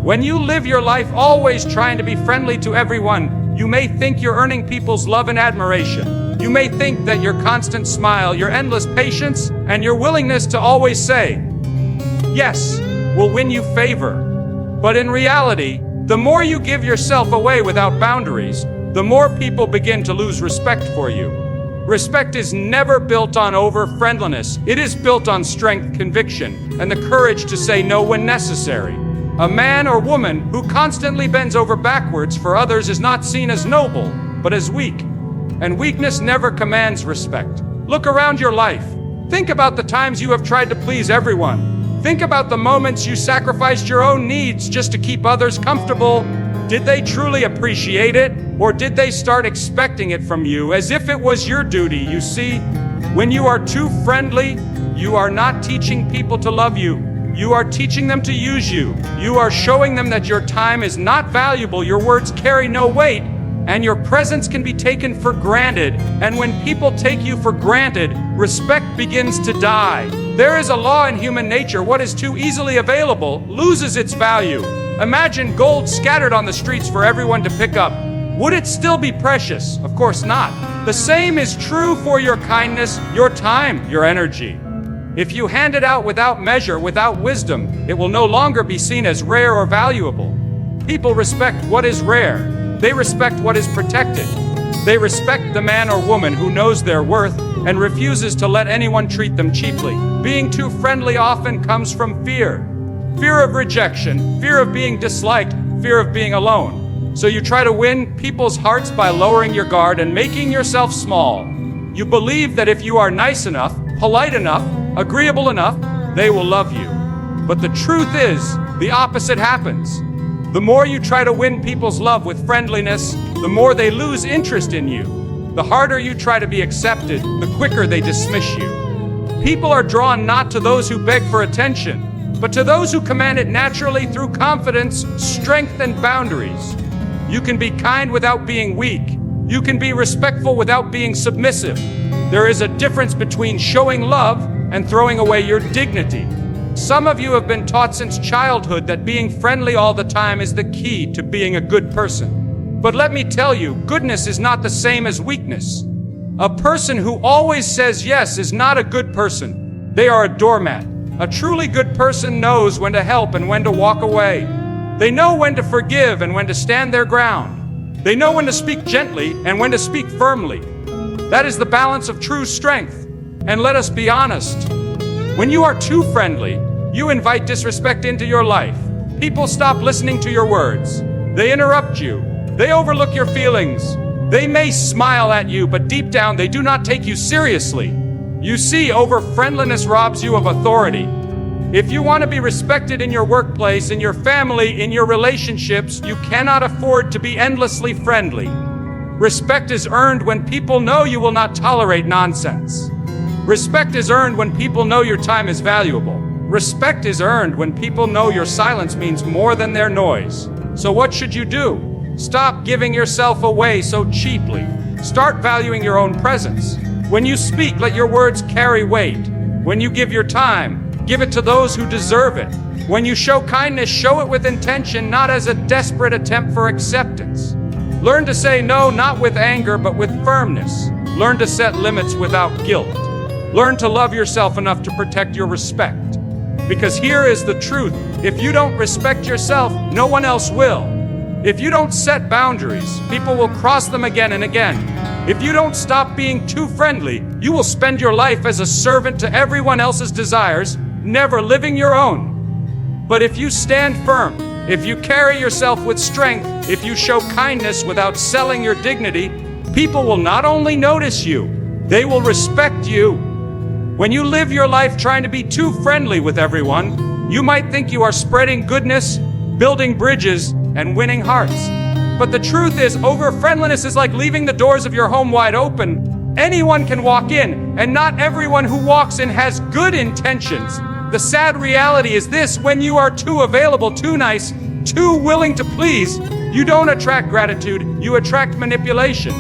When you live your life always trying to be friendly to everyone, you may think you're earning people's love and admiration. You may think that your constant smile, your endless patience, and your willingness to always say yes will win you favor. But in reality, the more you give yourself away without boundaries, the more people begin to lose respect for you. Respect is never built on over-friendliness. It is built on strength, conviction, and the courage to say no when necessary. A man or woman who constantly bends over backwards for others is not seen as noble, but as weak. And weakness never commands respect. Look around your life. Think about the times you have tried to please everyone. Think about the moments you sacrificed your own needs just to keep others comfortable. Did they truly appreciate it, or did they start expecting it from you as if it was your duty? You see, when you are too friendly, you are not teaching people to love you. You are teaching them to use you. You are showing them that your time is not valuable, your words carry no weight, and your presence can be taken for granted. And when people take you for granted, respect begins to die. There is a law in human nature: what is too easily available loses its value. Imagine gold scattered on the streets for everyone to pick up. Would it still be precious? Of course not. The same is true for your kindness, your time, your energy. If you hand it out without measure, without wisdom, it will no longer be seen as rare or valuable. People respect what is rare. They respect what is protected. They respect the man or woman who knows their worth and refuses to let anyone treat them cheaply. Being too friendly often comes from fear. Fear of rejection, fear of being disliked, fear of being alone. So you try to win people's hearts by lowering your guard and making yourself small. You believe that if you are nice enough, polite enough, agreeable enough, they will love you. But the truth is, the opposite happens. The more you try to win people's love with friendliness, the more they lose interest in you. The harder you try to be accepted, the quicker they dismiss you. People are drawn not to those who beg for attention, but to those who command it naturally through confidence, strength, and boundaries. You can be kind without being weak. You can be respectful without being submissive. There is a difference between showing love and throwing away your dignity. Some of you have been taught since childhood that being friendly all the time is the key to being a good person. But let me tell you, goodness is not the same as weakness. A person who always says yes is not a good person. They are a doormat. A truly good person knows when to help and when to walk away. They know when to forgive and when to stand their ground. They know when to speak gently and when to speak firmly. That is the balance of true strength. And let us be honest. When you are too friendly, you invite disrespect into your life. People stop listening to your words. They interrupt you. They overlook your feelings. They may smile at you, but deep down they do not take you seriously. You see, over-friendliness robs you of authority. If you want to be respected in your workplace, in your family, in your relationships, you cannot afford to be endlessly friendly. Respect is earned when people know you will not tolerate nonsense. Respect is earned when people know your time is valuable. Respect is earned when people know your silence means more than their noise. So what should you do? Stop giving yourself away so cheaply. Start valuing your own presence. When you speak, let your words carry weight. When you give your time, give it to those who deserve it. When you show kindness, show it with intention, not as a desperate attempt for acceptance. Learn to say no, not with anger, but with firmness. Learn to set limits without guilt. Learn to love yourself enough to protect your respect. Because here is the truth. If you don't respect yourself, no one else will. If you don't set boundaries, people will cross them again and again. If you don't stop being too friendly, you will spend your life as a servant to everyone else's desires, never living your own. But if you stand firm, if you carry yourself with strength, if you show kindness without selling your dignity, people will not only notice you, they will respect you. When you live your life trying to be too friendly with everyone, you might think you are spreading goodness, building bridges, and winning hearts. But the truth is, over-friendliness is like leaving the doors of your home wide open. Anyone can walk in, and not everyone who walks in has good intentions. The sad reality is this: when you are too available, too nice, too willing to please, you don't attract gratitude, you attract manipulation.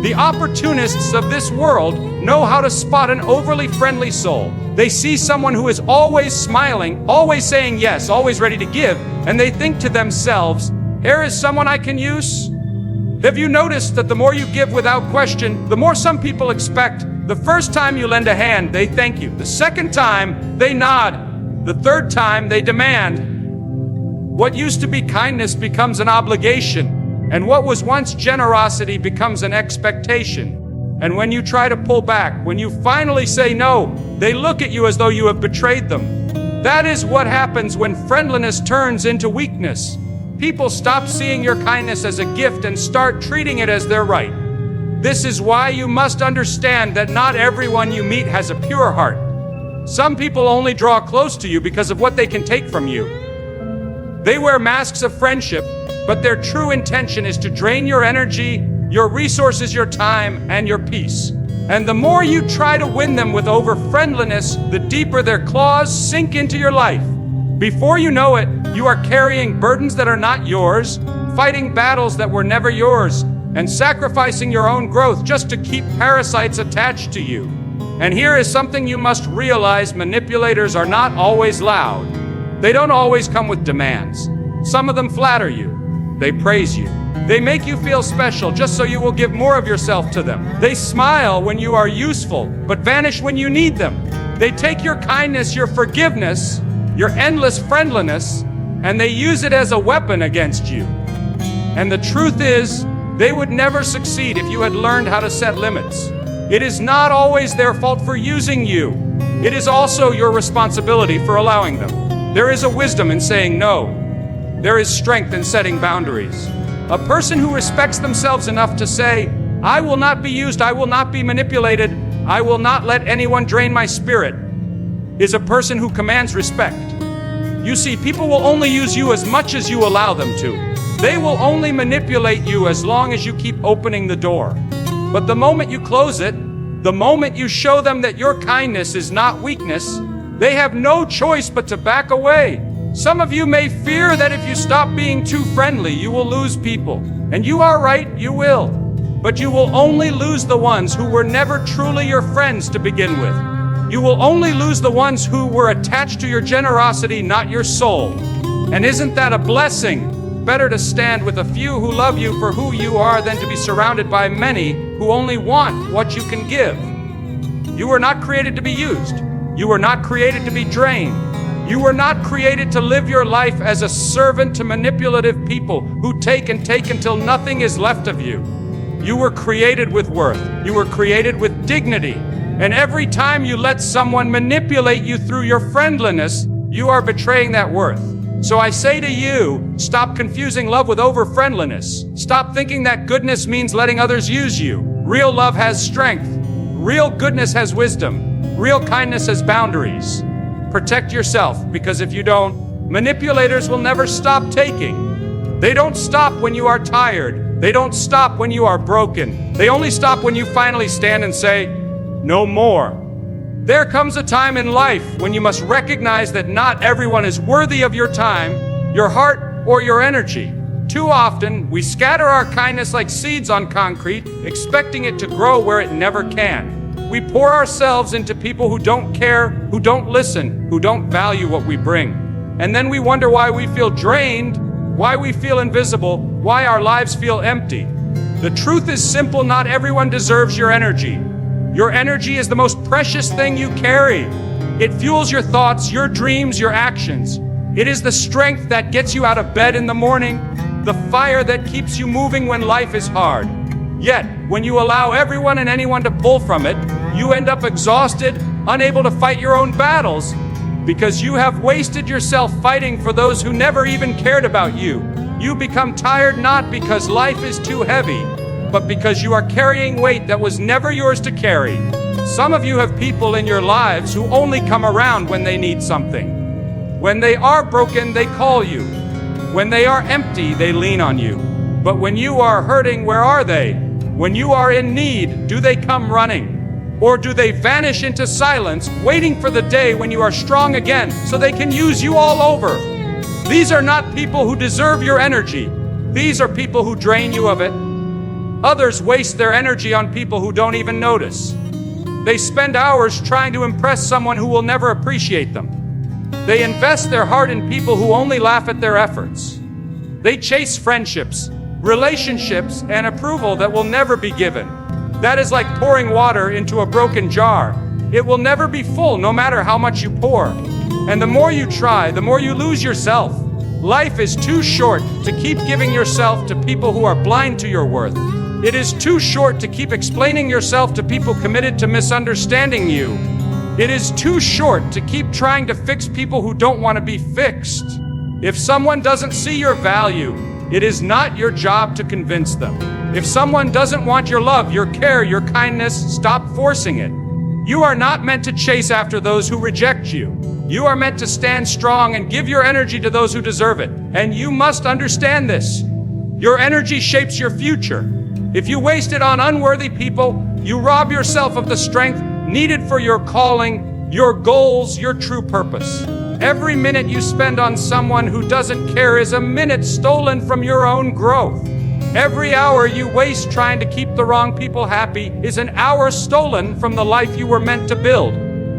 The opportunists of this world know how to spot an overly friendly soul. They see someone who is always smiling, always saying yes, always ready to give, and they think to themselves, here is someone I can use. Have you noticed that the more you give without question, the more some people expect? The first time you lend a hand, they thank you. The second time, they nod. The third time, they demand. What used to be kindness becomes an obligation, and what was once generosity becomes an expectation. And when you try to pull back, when you finally say no, they look at you as though you have betrayed them. That is what happens when friendliness turns into weakness. People stop seeing your kindness as a gift and start treating it as their right. This is why you must understand that not everyone you meet has a pure heart. Some people only draw close to you because of what they can take from you. They wear masks of friendship, but their true intention is to drain your energy, your resources, your time, and your peace. And the more you try to win them with over-friendliness, the deeper their claws sink into your life. Before you know it, you are carrying burdens that are not yours, fighting battles that were never yours, and sacrificing your own growth just to keep parasites attached to you. And here is something you must realize: manipulators are not always loud. They don't always come with demands. Some of them flatter you. They praise you. They make you feel special just so you will give more of yourself to them. They smile when you are useful, but vanish when you need them. They take your kindness, your forgiveness, your endless friendliness, and they use it as a weapon against you. And the truth is, they would never succeed if you had learned how to set limits. It is not always their fault for using you. It is also your responsibility for allowing them. There is a wisdom in saying no. There is strength in setting boundaries. A person who respects themselves enough to say, I will not be used, I will not be manipulated, I will not let anyone drain my spirit, is a person who commands respect. You see, people will only use you as much as you allow them to. They will only manipulate you as long as you keep opening the door. But the moment you close it, the moment you show them that your kindness is not weakness, they have no choice but to back away. Some of you may fear that if you stop being too friendly, you will lose people. And you are right, you will. But you will only lose the ones who were never truly your friends to begin with. You will only lose the ones who were attached to your generosity, not your soul. And isn't that a blessing? Better to stand with a few who love you for who you are than to be surrounded by many who only want what you can give. You were not created to be used. You were not created to be drained. You were not created to live your life as a servant to manipulative people who take and take until nothing is left of you. You were created with worth. You were created with dignity. And every time you let someone manipulate you through your friendliness, you are betraying that worth. So I say to you, stop confusing love with over-friendliness. Stop thinking that goodness means letting others use you. Real love has strength. Real goodness has wisdom. Real kindness has boundaries. Protect yourself, because if you don't, manipulators will never stop taking. They don't stop when you are tired. They don't stop when you are broken. They only stop when you finally stand and say, no more. There comes a time in life when you must recognize that not everyone is worthy of your time, your heart, or your energy. Too often, we scatter our kindness like seeds on concrete, expecting it to grow where it never can. We pour ourselves into people who don't care, who don't listen, who don't value what we bring. And then we wonder why we feel drained, why we feel invisible, why our lives feel empty. The truth is simple: not everyone deserves your energy. Your energy is the most precious thing you carry. It fuels your thoughts, your dreams, your actions. It is the strength that gets you out of bed in the morning, the fire that keeps you moving when life is hard. Yet, when you allow everyone and anyone to pull from it, you end up exhausted, unable to fight your own battles, because you have wasted yourself fighting for those who never even cared about you. You become tired not because life is too heavy, but because you are carrying weight that was never yours to carry. Some of you have people in your lives who only come around when they need something. When they are broken, they call you. When they are empty, they lean on you. But when you are hurting, where are they? When you are in need, do they come running? Or do they vanish into silence, waiting for the day when you are strong again so they can use you all over? These are not people who deserve your energy. These are people who drain you of it. Others waste their energy on people who don't even notice. They spend hours trying to impress someone who will never appreciate them. They invest their heart in people who only laugh at their efforts. They chase friendships, relationships, and approval that will never be given. That is like pouring water into a broken jar. It will never be full, no matter how much you pour. And the more you try, the more you lose yourself. Life is too short to keep giving yourself to people who are blind to your worth. It is too short to keep explaining yourself to people committed to misunderstanding you. It is too short to keep trying to fix people who don't want to be fixed. If someone doesn't see your value, it is not your job to convince them. If someone doesn't want your love, your care, your kindness, stop forcing it. You are not meant to chase after those who reject you. You are meant to stand strong and give your energy to those who deserve it. And you must understand this. Your energy shapes your future. If you waste it on unworthy people, you rob yourself of the strength needed for your calling, your goals, your true purpose. Every minute you spend on someone who doesn't care is a minute stolen from your own growth. Every hour you waste trying to keep the wrong people happy is an hour stolen from the life you were meant to build.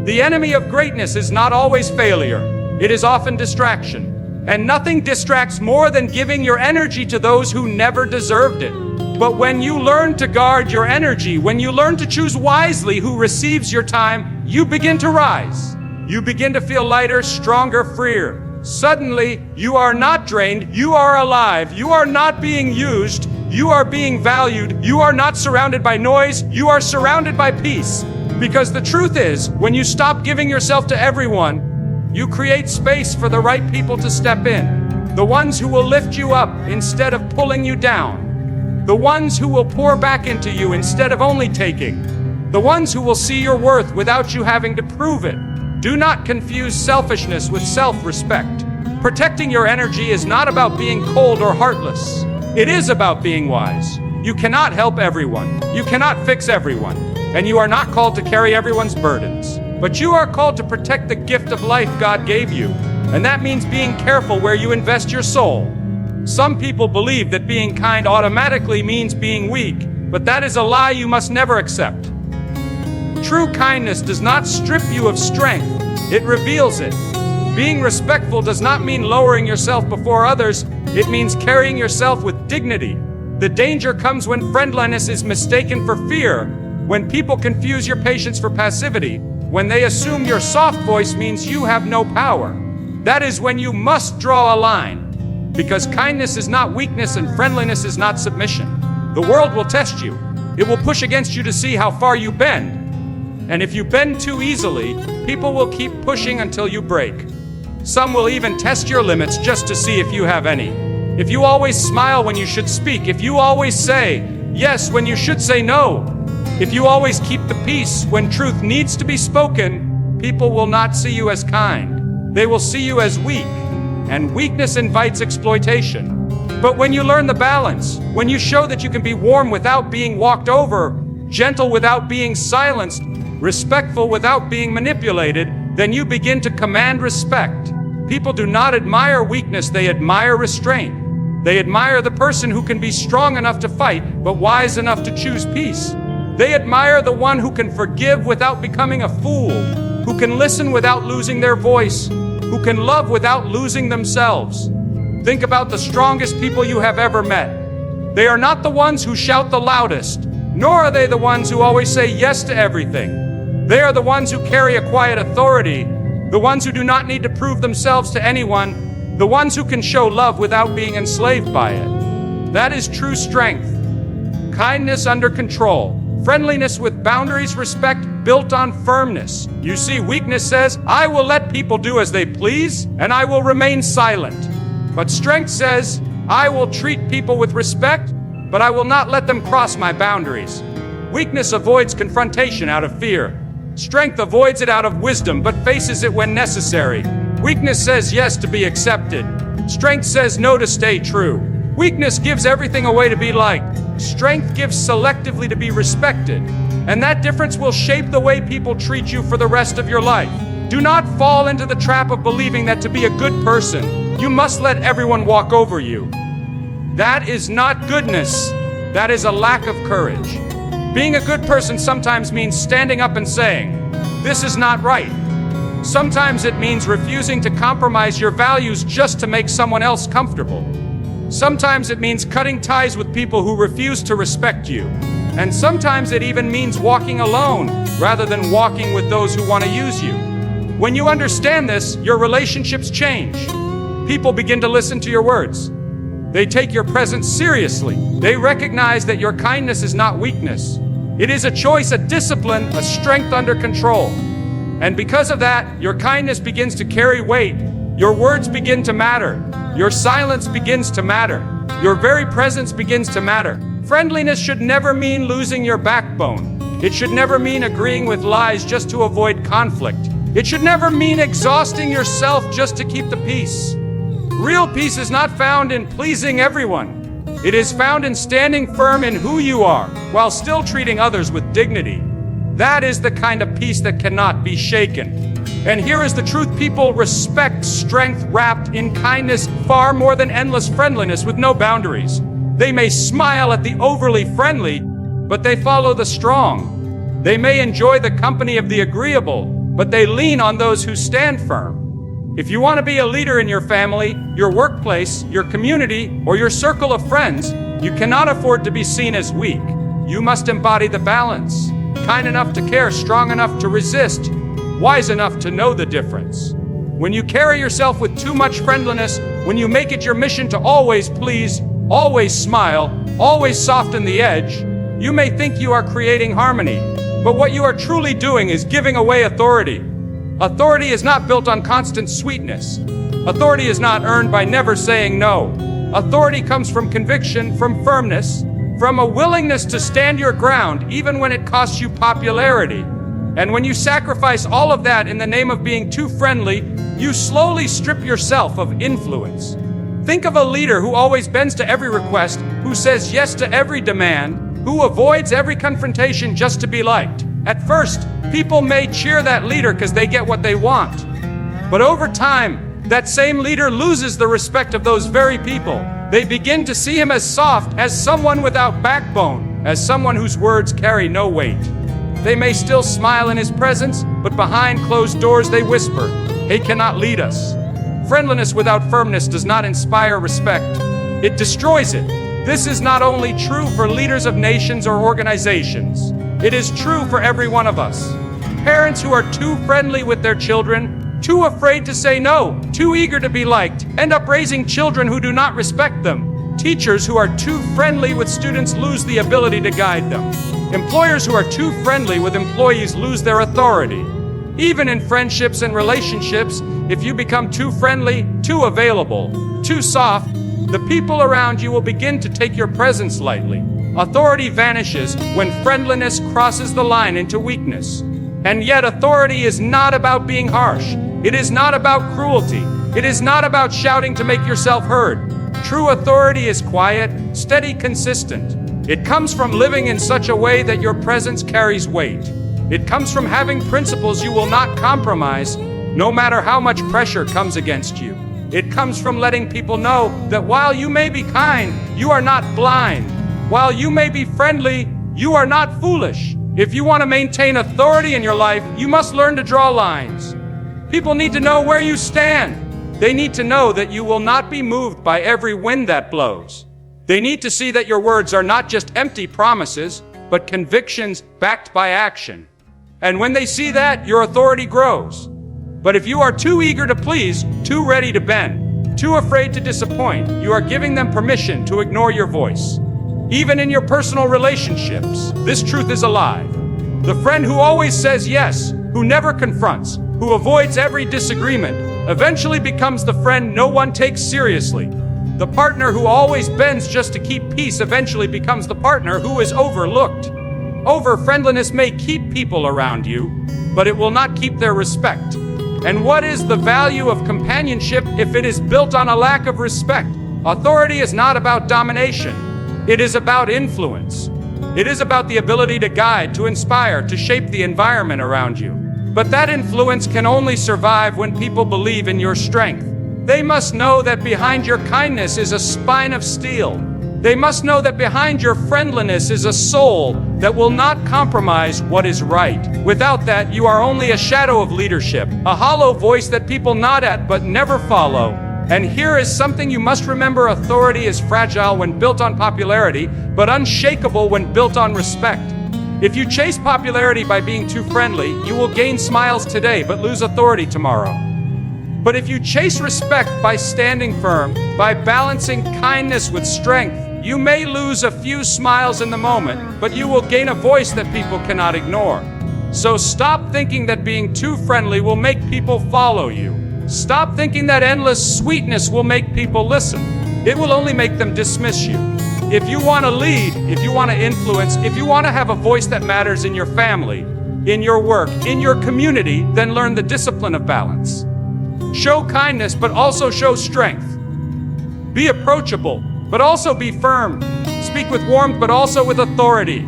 The enemy of greatness is not always failure. It is often distraction. And nothing distracts more than giving your energy to those who never deserved it. But when you learn to guard your energy, when you learn to choose wisely who receives your time, you begin to rise. You begin to feel lighter, stronger, freer. Suddenly, you are not drained, you are alive. You are not being used, you are being valued. You are not surrounded by noise, you are surrounded by peace. Because the truth is, when you stop giving yourself to everyone, you create space for the right people to step in. The ones who will lift you up instead of pulling you down. The ones who will pour back into you instead of only taking. The ones who will see your worth without you having to prove it. Do not confuse selfishness with self-respect. Protecting your energy is not about being cold or heartless. It is about being wise. You cannot help everyone. You cannot fix everyone. And you are not called to carry everyone's burdens. But you are called to protect the gift of life God gave you. And that means being careful where you invest your soul. Some people believe that being kind automatically means being weak, but that is a lie you must never accept. True kindness does not strip you of strength, it reveals it. Being respectful does not mean lowering yourself before others, it means carrying yourself with dignity. The danger comes when friendliness is mistaken for fear, when people confuse your patience for passivity, when they assume your soft voice means you have no power. That is when you must draw a line. Because kindness is not weakness and friendliness is not submission. The world will test you. It will push against you to see how far you bend. And if you bend too easily, people will keep pushing until you break. Some will even test your limits just to see if you have any. If you always smile when you should speak, if you always say yes when you should say no, if you always keep the peace when truth needs to be spoken, people will not see you as kind. They will see you as weak, and weakness invites exploitation. But when you learn the balance, when you show that you can be warm without being walked over, gentle without being silenced, respectful without being manipulated, then you begin to command respect. People do not admire weakness, they admire restraint. They admire the person who can be strong enough to fight, but wise enough to choose peace. They admire the one who can forgive without becoming a fool, who can listen without losing their voice, who can love without losing themselves. Think about the strongest people you have ever met. They are not the ones who shout the loudest, nor are they the ones who always say yes to everything. They are the ones who carry a quiet authority, the ones who do not need to prove themselves to anyone, the ones who can show love without being enslaved by it. That is true strength. Kindness under control, friendliness with boundaries, respect built on firmness. You see, weakness says, I will let people do as they please, and I will remain silent. But strength says, I will treat people with respect, but I will not let them cross my boundaries. Weakness avoids confrontation out of fear. Strength avoids it out of wisdom, but faces it when necessary. Weakness says yes to be accepted. Strength says no to stay true. Weakness gives everything away to be liked. Strength gives selectively to be respected. And that difference will shape the way people treat you for the rest of your life. Do not fall into the trap of believing that to be a good person, you must let everyone walk over you. That is not goodness. That is a lack of courage. Being a good person sometimes means standing up and saying, "This is not right." Sometimes it means refusing to compromise your values just to make someone else comfortable. Sometimes it means cutting ties with people who refuse to respect you. And sometimes it even means walking alone rather than walking with those who want to use you. When you understand this, your relationships change. People begin to listen to your words. They take your presence seriously. They recognize that your kindness is not weakness. It is a choice, a discipline, a strength under control. And because of that, your kindness begins to carry weight. Your words begin to matter. Your silence begins to matter. Your very presence begins to matter. Friendliness should never mean losing your backbone. It should never mean agreeing with lies just to avoid conflict. It should never mean exhausting yourself just to keep the peace. Real peace is not found in pleasing everyone. It is found in standing firm in who you are, while still treating others with dignity. That is the kind of peace that cannot be shaken. And here is the truth: people respect strength wrapped in kindness far more than endless friendliness with no boundaries. They may smile at the overly friendly, but they follow the strong. They may enjoy the company of the agreeable, but they lean on those who stand firm. If you want to be a leader in your family, your workplace, your community, or your circle of friends, you cannot afford to be seen as weak. You must embody the balance. Kind enough to care, strong enough to resist, wise enough to know the difference. When you carry yourself with too much friendliness, when you make it your mission to always please, always smile, always soften the edge, you may think you are creating harmony, but what you are truly doing is giving away authority. Authority is not built on constant sweetness. Authority is not earned by never saying no. Authority comes from conviction, from firmness, from a willingness to stand your ground even when it costs you popularity. And when you sacrifice all of that in the name of being too friendly, you slowly strip yourself of influence. Think of a leader who always bends to every request, who says yes to every demand, who avoids every confrontation just to be liked. At first, people may cheer that leader because they get what they want. But over time, that same leader loses the respect of those very people. They begin to see him as soft, as someone without backbone, as someone whose words carry no weight. They may still smile in his presence, but behind closed doors they whisper, "He cannot lead us." Friendliness without firmness does not inspire respect. It destroys it. This is not only true for leaders of nations or organizations. It is true for every one of us. Parents who are too friendly with their children, too afraid to say no, too eager to be liked, end up raising children who do not respect them. Teachers who are too friendly with students lose the ability to guide them. Employers who are too friendly with employees lose their authority. Even in friendships and relationships, if you become too friendly, too available, too soft, the people around you will begin to take your presence lightly. Authority vanishes when friendliness crosses the line into weakness. And yet authority is not about being harsh. It is not about cruelty. It is not about shouting to make yourself heard. True authority is quiet, steady, consistent. It comes from living in such a way that your presence carries weight. It comes from having principles you will not compromise, no matter how much pressure comes against you. It comes from letting people know that while you may be kind, you are not blind. While you may be friendly, you are not foolish. If you want to maintain authority in your life, you must learn to draw lines. People need to know where you stand. They need to know that you will not be moved by every wind that blows. They need to see that your words are not just empty promises, but convictions backed by action. And when they see that, your authority grows. But if you are too eager to please, too ready to bend, too afraid to disappoint, you are giving them permission to ignore your voice. Even in your personal relationships, this truth is alive. The friend who always says yes, who never confronts, who avoids every disagreement, eventually becomes the friend no one takes seriously. The partner who always bends just to keep peace eventually becomes the partner who is overlooked. Over-friendliness may keep people around you, but it will not keep their respect. And what is the value of companionship if it is built on a lack of respect? Authority is not about domination. It is about influence. It is about the ability to guide, to inspire, to shape the environment around you. But that influence can only survive when people believe in your strength. They must know that behind your kindness is a spine of steel. They must know that behind your friendliness is a soul that will not compromise what is right. Without that, you are only a shadow of leadership, a hollow voice that people nod at but never follow. And here is something you must remember: authority is fragile when built on popularity, but unshakable when built on respect. If you chase popularity by being too friendly, you will gain smiles today but lose authority tomorrow. But if you chase respect by standing firm, by balancing kindness with strength, you may lose a few smiles in the moment, but you will gain a voice that people cannot ignore. So stop thinking that being too friendly will make people follow you. Stop thinking that endless sweetness will make people listen. It will only make them dismiss you. If you want to lead, if you want to influence, if you want to have a voice that matters in your family, in your work, in your community, then learn the discipline of balance. Show kindness, but also show strength. Be approachable, but also be firm. Speak with warmth, but also with authority.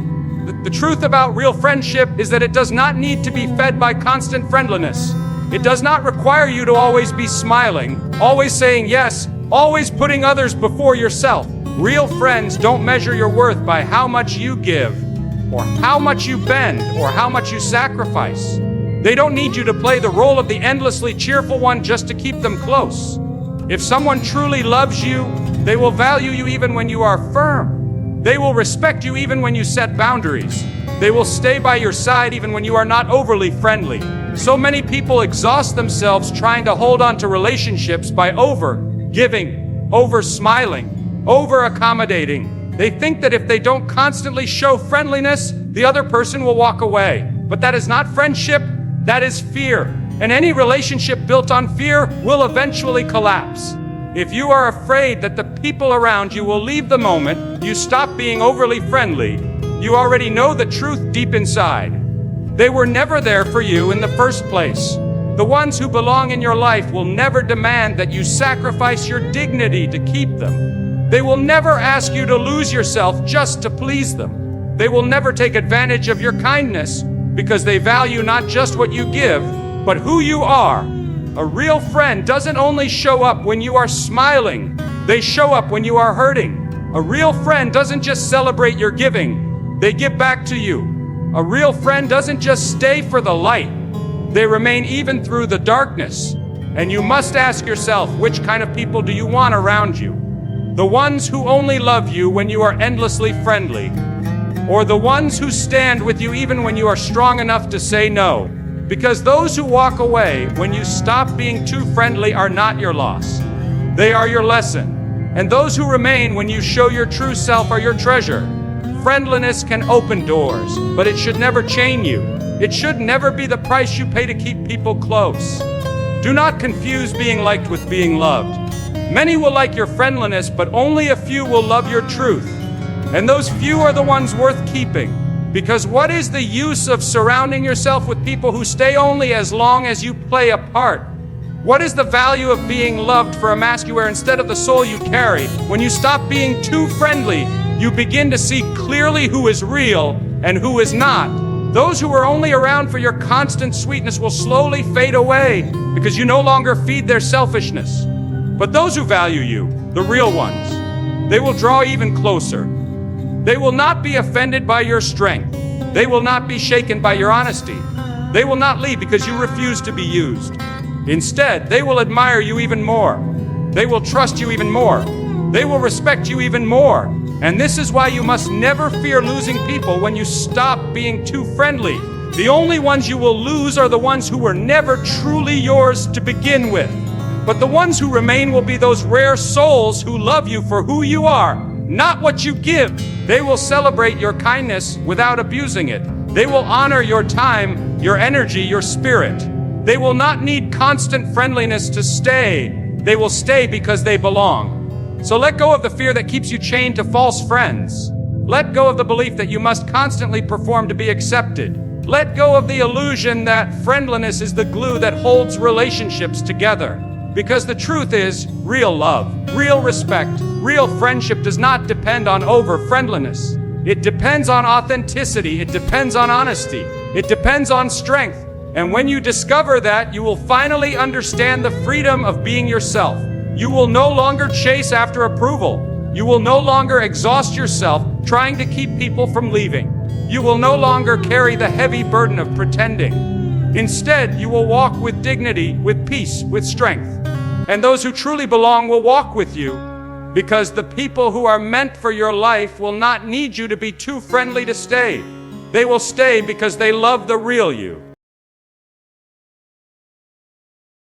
The truth about real friendship is that it does not need to be fed by constant friendliness. It does not require you to always be smiling, always saying yes, always putting others before yourself. Real friends don't measure your worth by how much you give, or how much you bend, or how much you sacrifice. They don't need you to play the role of the endlessly cheerful one just to keep them close. If someone truly loves you, they will value you even when you are firm. They will respect you even when you set boundaries. They will stay by your side even when you are not overly friendly. So many people exhaust themselves trying to hold on to relationships by over-giving, over-smiling, over-accommodating. They think that if they don't constantly show friendliness, the other person will walk away. But that is not friendship, that is fear. And any relationship built on fear will eventually collapse. If you are afraid that the people around you will leave the moment you stop being overly friendly, you already know the truth deep inside. They were never there for you in the first place. The ones who belong in your life will never demand that you sacrifice your dignity to keep them. They will never ask you to lose yourself just to please them. They will never take advantage of your kindness because they value not just what you give, but who you are. A real friend doesn't only show up when you are smiling, they show up when you are hurting. A real friend doesn't just celebrate your giving, they give back to you. A real friend doesn't just stay for the light, they remain even through the darkness. And you must ask yourself, which kind of people do you want around you? The ones who only love you when you are endlessly friendly, or the ones who stand with you even when you are strong enough to say no? Because those who walk away when you stop being too friendly are not your loss. They are your lesson. And those who remain when you show your true self are your treasure. Friendliness can open doors, but it should never chain you. It should never be the price you pay to keep people close. Do not confuse being liked with being loved. Many will like your friendliness, but only a few will love your truth. And those few are the ones worth keeping. Because what is the use of surrounding yourself with people who stay only as long as you play a part? What is the value of being loved for a mask you wear instead of the soul you carry? When you stop being too friendly, you begin to see clearly who is real and who is not. Those who are only around for your constant sweetness will slowly fade away because you no longer feed their selfishness. But those who value you, the real ones, they will draw even closer. They will not be offended by your strength. They will not be shaken by your honesty. They will not leave because you refuse to be used. Instead, they will admire you even more. They will trust you even more. They will respect you even more. And this is why you must never fear losing people when you stop being too friendly. The only ones you will lose are the ones who were never truly yours to begin with. But the ones who remain will be those rare souls who love you for who you are, not what you give. They will celebrate your kindness without abusing it. They will honor your time, your energy, your spirit. They will not need constant friendliness to stay. They will stay because they belong. So let go of the fear that keeps you chained to false friends. Let go of the belief that you must constantly perform to be accepted. Let go of the illusion that friendliness is the glue that holds relationships together. Because the truth is, real love, real respect, real friendship does not depend on over-friendliness. It depends on authenticity. It depends on honesty. It depends on strength. And when you discover that, you will finally understand the freedom of being yourself. You will no longer chase after approval. You will no longer exhaust yourself trying to keep people from leaving. You will no longer carry the heavy burden of pretending. Instead, you will walk with dignity, with peace, with strength. And those who truly belong will walk with you, because the people who are meant for your life will not need you to be too friendly to stay. They will stay because they love the real you.